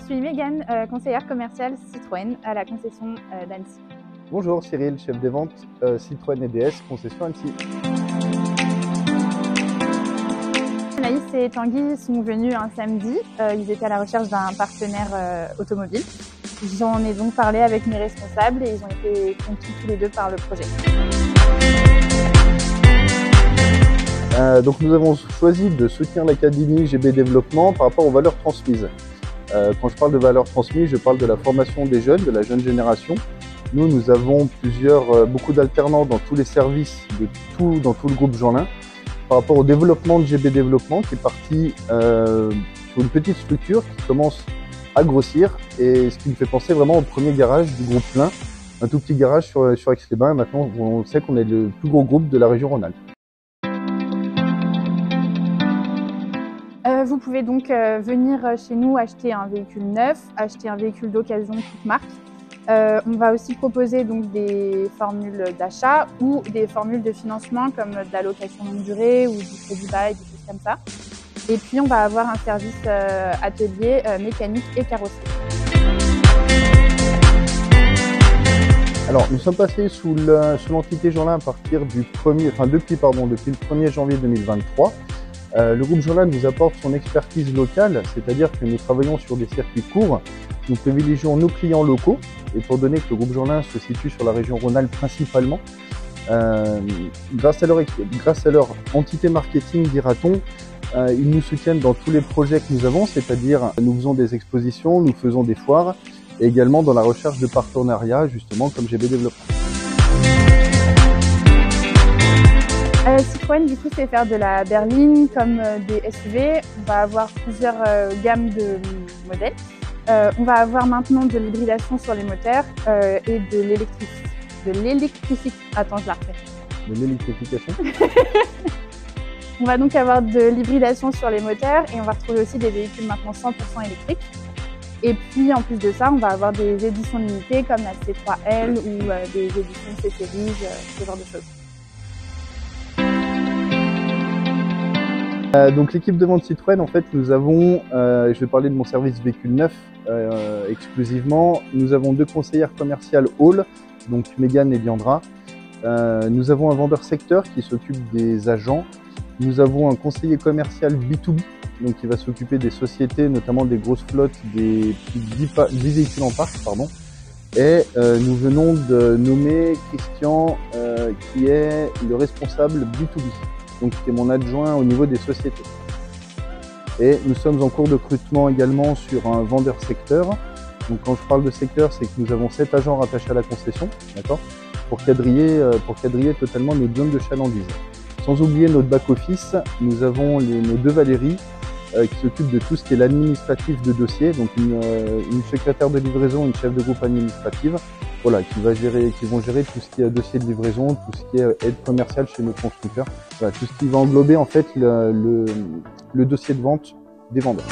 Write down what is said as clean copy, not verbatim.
suis Mégane, conseillère commerciale Citroën à la concession d'Annecy. Bonjour, Cyril, chef des ventes Citroën et DS, concession Annecy. Anaïs et Tanguy sont venus un samedi, ils étaient à la recherche d'un partenaire automobile. J'en ai donc parlé avec mes responsables et ils ont été conquis tous les deux par le projet. Donc nous avons choisi de soutenir l'académie GB Développement par rapport aux valeurs transmises. Quand je parle de valeurs transmises, je parle de la formation des jeunes, de la jeune génération. Nous avons beaucoup d'alternants dans tous les services, dans tout le groupe Jeanlin, par rapport au développement de GB Développement qui est parti sur une petite structure qui commence à grossir et ce qui me fait penser vraiment au premier garage du groupe Lin, un tout petit garage sur Aix-les-Bains. Maintenant, on sait qu'on est le plus gros groupe de la région Rhône-Alpes. Vous pouvez donc venir chez nous acheter un véhicule neuf, acheter un véhicule d'occasion toute marque. On va aussi proposer donc des formules d'achat ou des formules de financement comme de la location longue durée ou du crédit bail, des choses comme ça. Et puis on va avoir un service atelier mécanique et carrosserie. Alors nous sommes passés sous l'entité Jeanlin à partir depuis le 1er janvier 2023. Le groupe Jeanlin nous apporte son expertise locale, c'est-à-dire que nous travaillons sur des circuits courts. Nous privilégions nos clients locaux, étant donné que le groupe Jeanlin se situe sur la région Rhône-Alpes principalement. Grâce à leur entité marketing, dira-t-on, ils nous soutiennent dans tous les projets que nous avons, c'est-à-dire nous faisons des expositions, nous faisons des foires, et également dans la recherche de partenariats, justement comme GB Développement. Citroën, du coup, c'est faire de la berline comme des SUV. On va avoir plusieurs gammes de modèles. On va avoir maintenant de l'hybridation sur les moteurs et de l'électrification. Attends, je la refais. De l'électrification. On va donc avoir de l'hybridation sur les moteurs et on va retrouver aussi des véhicules maintenant 100% électriques. Et puis en plus de ça, on va avoir des éditions limitées comme la C3L ou des éditions C-Series, ce genre de choses. Donc l'équipe de vente Citroën, en fait, nous avons, je vais parler de mon service véhicule neuf exclusivement. Nous avons deux conseillères commerciales Hall, donc Mégane et Diandra. Nous avons un vendeur secteur qui s'occupe des agents. Nous avons un conseiller commercial B2B, donc qui va s'occuper des sociétés, notamment des grosses flottes, des 10 véhicules en parc, pardon. Et nous venons de nommer Christian, qui est le responsable B2B. Donc qui est mon adjoint au niveau des sociétés. Et nous sommes en cours de recrutement également sur un vendeur secteur. Donc quand je parle de secteur, c'est que nous avons 7 agents rattachés à la concession, d'accord, pour quadriller totalement nos zones de chalandise. Sans oublier notre back-office, nous avons nos deux Valérie qui s'occupent de tout ce qui est l'administratif de dossier, donc une secrétaire de livraison, une chef de groupe administrative, voilà, qui vont gérer tout ce qui est dossier de livraison, tout ce qui est aide commerciale chez nos constructeurs, voilà, tout ce qui va englober en fait le dossier de vente des vendeurs.